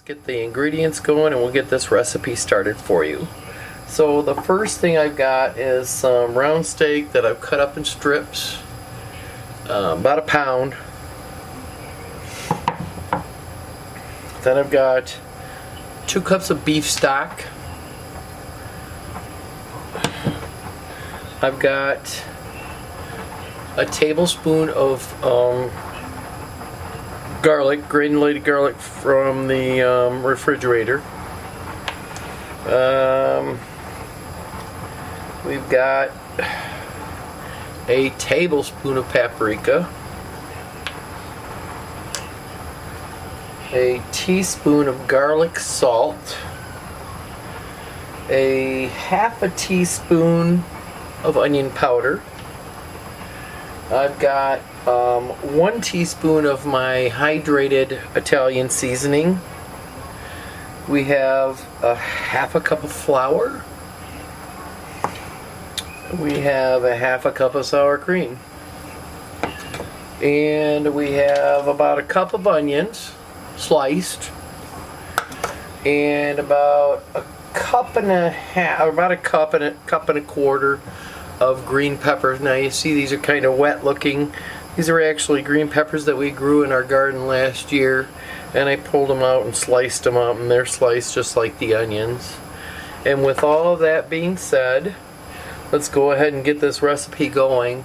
Let's get the ingredients going and we'll get this recipe started for you. So the first thing I've got is some round steak that I've cut up in strips, about a pound. Then I've got 2 cups of beef stock. I've got a tablespoon of garlic, granulated garlic from the refrigerator. We've got a tablespoon of paprika, a teaspoon of garlic salt, a half a teaspoon of onion powder. I've got 1 teaspoon of my hydrated Italian seasoning. We have a half a cup of flour. We have a half a cup of sour cream. And we have about a cup of onions, sliced. And about a cup and a half, about a cup and a quarter of green peppers. Now you see these are kind of wet looking. These are actually green peppers that we grew in our garden last year, and I pulled them out and sliced them up, and they're sliced just like the onions. And with all of that being said, let's go ahead and get this recipe going.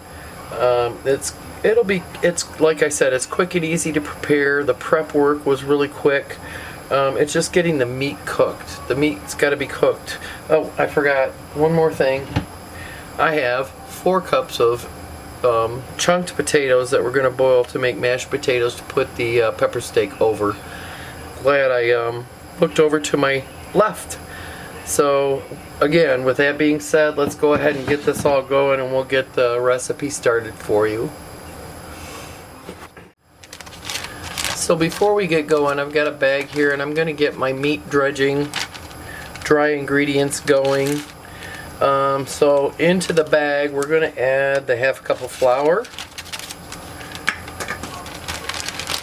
It's like I said, it's quick and easy to prepare. The prep work was really quick. It's just getting the meat cooked. The meat's got to be cooked. Oh, I forgot one more thing. I have 4 cups of chunked potatoes that we're going to boil to make mashed potatoes to put the pepper steak over. Glad I looked over to my left. So again, with that being said, let's go ahead and get this all going and we'll get the recipe started for you. So before we get going, I've got a bag here and I'm going to get my meat dredging, dry ingredients going. So into the bag we're going to add the half cup of flour.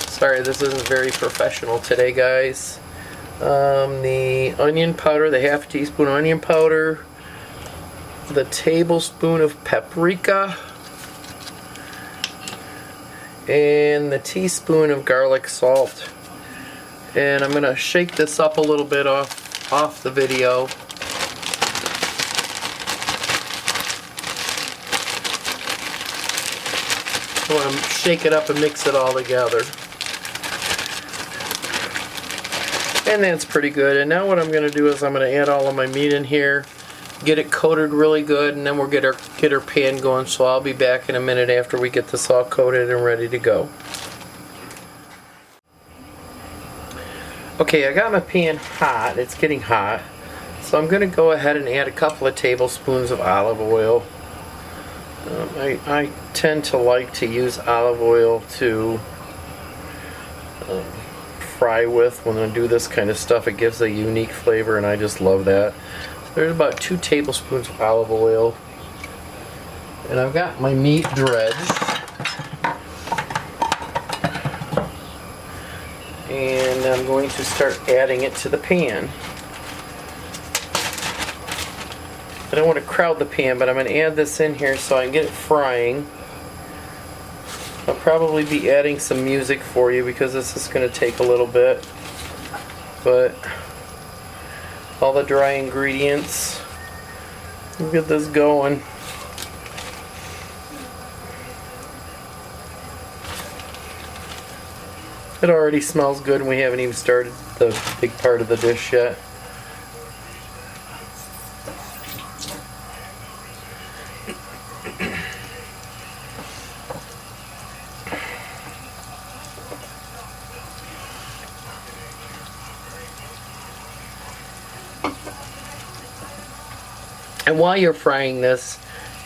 Sorry, this isn't very professional today, guys. The onion powder, the half teaspoon onion powder, the tablespoon of paprika, and the teaspoon of garlic salt. And I'm going to shake this up a little bit off the video. I want to shake it up and mix it all together. And that's pretty good. And now what I'm going to do is I'm going to add all of my meat in here, get it coated really good, and then we'll get our pan going. So I'll be back in a minute after we get this all coated and ready to go. Okay, I got my pan hot. It's getting hot. So I'm going to go ahead and add a couple of tablespoons of olive oil. I tend to like to use olive oil to fry with when I do this kind of stuff. It gives a unique flavor and I just love that. So there's about 2 tablespoons of olive oil. And I've got my meat dredged. And I'm going to start adding it to the pan. I don't want to crowd the pan, but I'm going to add this in here so I can get it frying. I'll probably be adding some music for you because this is going to take a little bit. But all the dry ingredients, we'll get this going. It already smells good and we haven't even started the big part of the dish yet. And while you're frying this,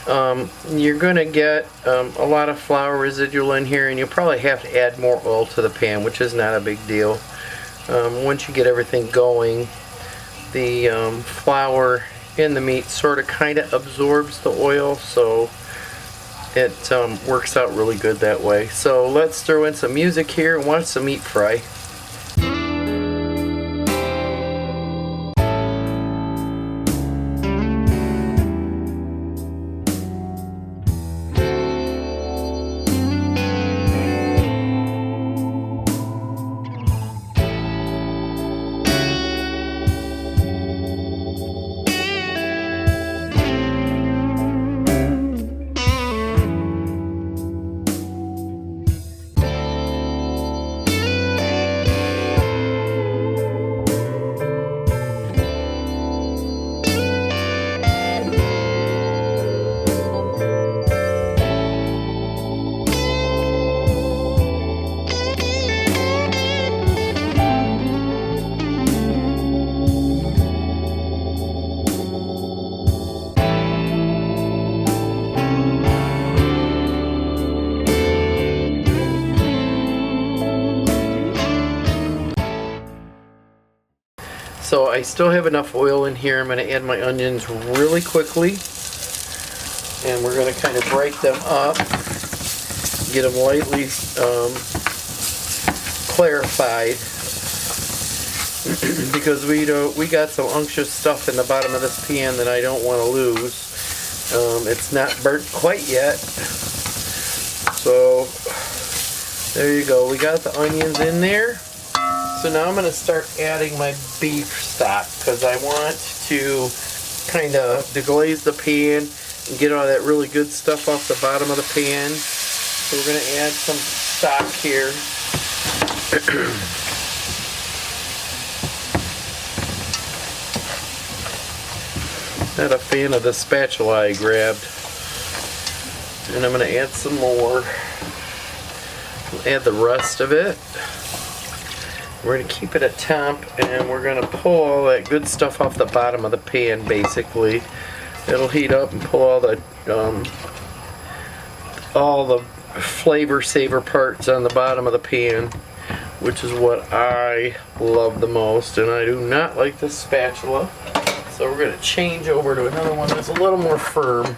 you're going to get a lot of flour residual in here, and you'll probably have to add more oil to the pan, which is not a big deal. Once you get everything going, the flour in the meat sort of kind of absorbs the oil, so it works out really good that way. So let's throw in some music here and watch the meat fry. So I still have enough oil in here. I'm going to add my onions really quickly. And we're going to kind of break them up. Get them lightly clarified. Because we got some unctuous stuff in the bottom of this pan that I don't want to lose. It's not burnt quite yet. So there you go. We got the onions in there. So now I'm going to start adding my beef stock because I want to kind of deglaze the pan and get all that really good stuff off the bottom of the pan. So we're going to add some stock here. Not a fan of the spatula I grabbed. And I'm going to add some more. Add the rest of it. We're going to keep it at temp, and we're going to pull all that good stuff off the bottom of the pan, basically. It'll heat up and pull all the flavor saver parts on the bottom of the pan, which is what I love the most. And I do not like this spatula. So we're going to change over to another one that's a little more firm.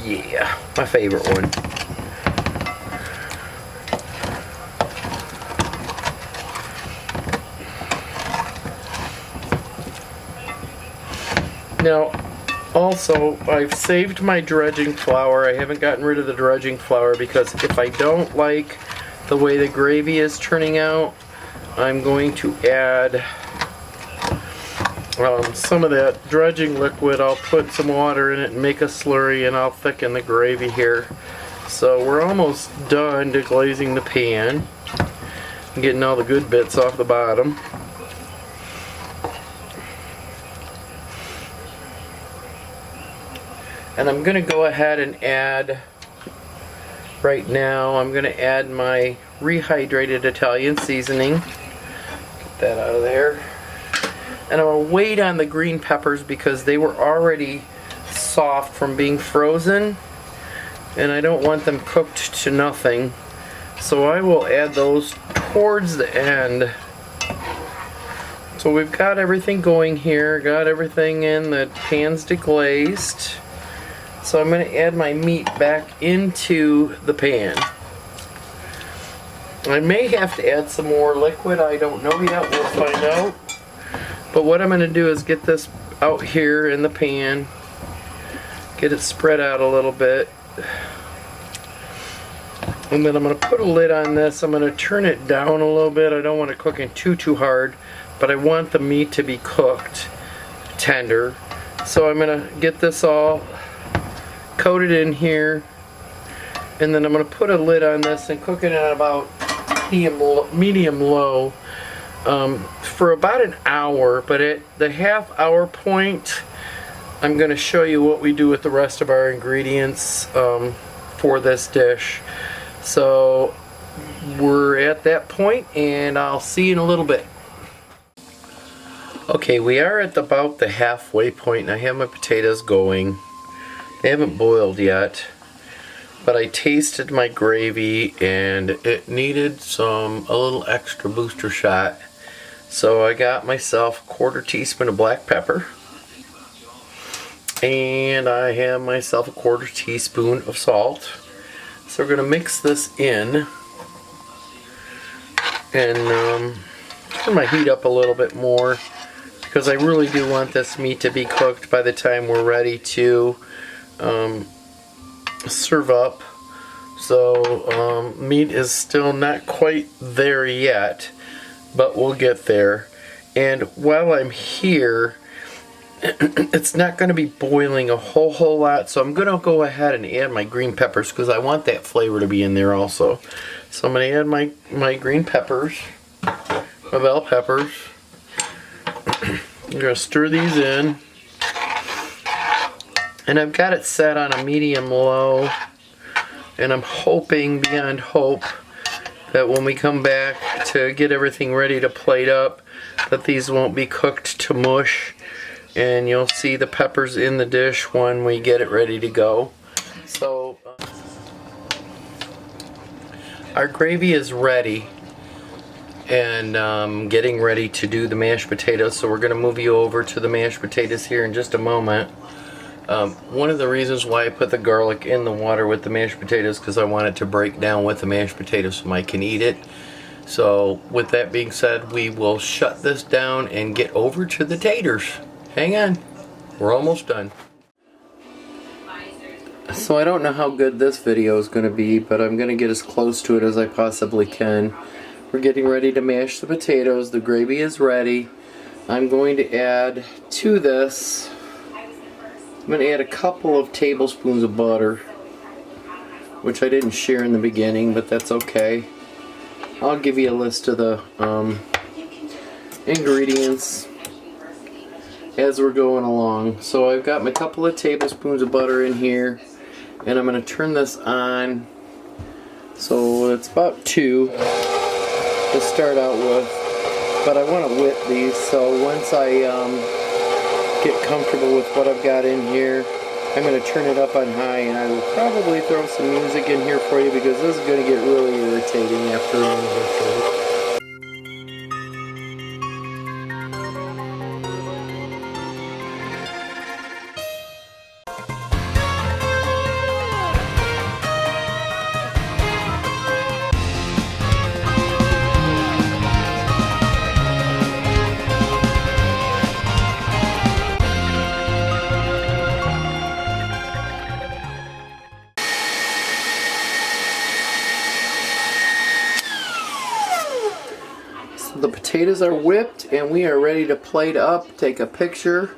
Yeah, my favorite one. Now, also, I've saved my dredging flour. I haven't gotten rid of the dredging flour because if I don't like the way the gravy is turning out, I'm going to add some of that dredging liquid. I'll put some water in it and make a slurry, and I'll thicken the gravy here. So we're almost done deglazing the pan and getting all the good bits off the bottom. And I'm going to go ahead and add, right now, I'm going to add my rehydrated Italian seasoning. Get that out of there. And I'm going to wait on the green peppers because they were already soft from being frozen. And I don't want them cooked to nothing. So I will add those towards the end. So we've got everything going here. Got everything in. The pan's deglazed. So I'm going to add my meat back into the pan. I may have to add some more liquid. I don't know yet. We'll find out. But what I'm going to do is get this out here in the pan. Get it spread out a little bit. And then I'm going to put a lid on this. I'm going to turn it down a little bit. I don't want it cooking too hard. But I want the meat to be cooked tender. So I'm going to get this all coated in here, and then I'm going to put a lid on this and cook it at about medium low for about an hour. But at the half-hour point, I'm going to show you what we do with the rest of our ingredients for this dish. So we're at that point, and I'll see you in a little bit. Okay, we are at about the halfway point, and I have my potatoes going. They haven't boiled yet, but I tasted my gravy and it needed a little extra booster shot. So I got myself a 1/4 teaspoon of black pepper, and I have myself a 1/4 teaspoon of salt. So we're going to mix this in and turn my heat up a little bit more because I really do want this meat to be cooked by the time we're ready to serve up. So meat is still not quite there yet, but we'll get there. And while I'm here, it's not going to be boiling a whole lot, so I'm going to go ahead and add my green peppers because I want that flavor to be in there also. So I'm going to add my green peppers, my bell peppers. I'm going to stir these in. And I've got it set on a medium-low, and I'm hoping beyond hope that when we come back to get everything ready to plate up, that these won't be cooked to mush, and you'll see the peppers in the dish when we get it ready to go. So our gravy is ready, and getting ready to do the mashed potatoes. So we're going to move you over to the mashed potatoes here in just a moment. One of the reasons why I put the garlic in the water with the mashed potatoes because I want it to break down with the mashed potatoes so Mike can eat it. So with that being said, we will shut this down and get over to the taters. Hang on, we're almost done. So I don't know how good this video is going to be, but I'm going to get as close to it as I possibly can. We're getting ready to mash the potatoes. The gravy is ready. I'm going to add to this, I'm going to add a couple of tablespoons of butter, which I didn't share in the beginning, but that's okay. I'll give you a list of the ingredients as we're going along. So I've got my couple of tablespoons of butter in here, and I'm going to turn this on. So it's about 2 to start out with, but I want to whip these, so once I get comfortable with what I've got in here, I'm going to turn it up on high, and I will probably throw some music in here for you because this is going to get really irritating after a minute or two. The potatoes are whipped and we are ready to plate up, take a picture,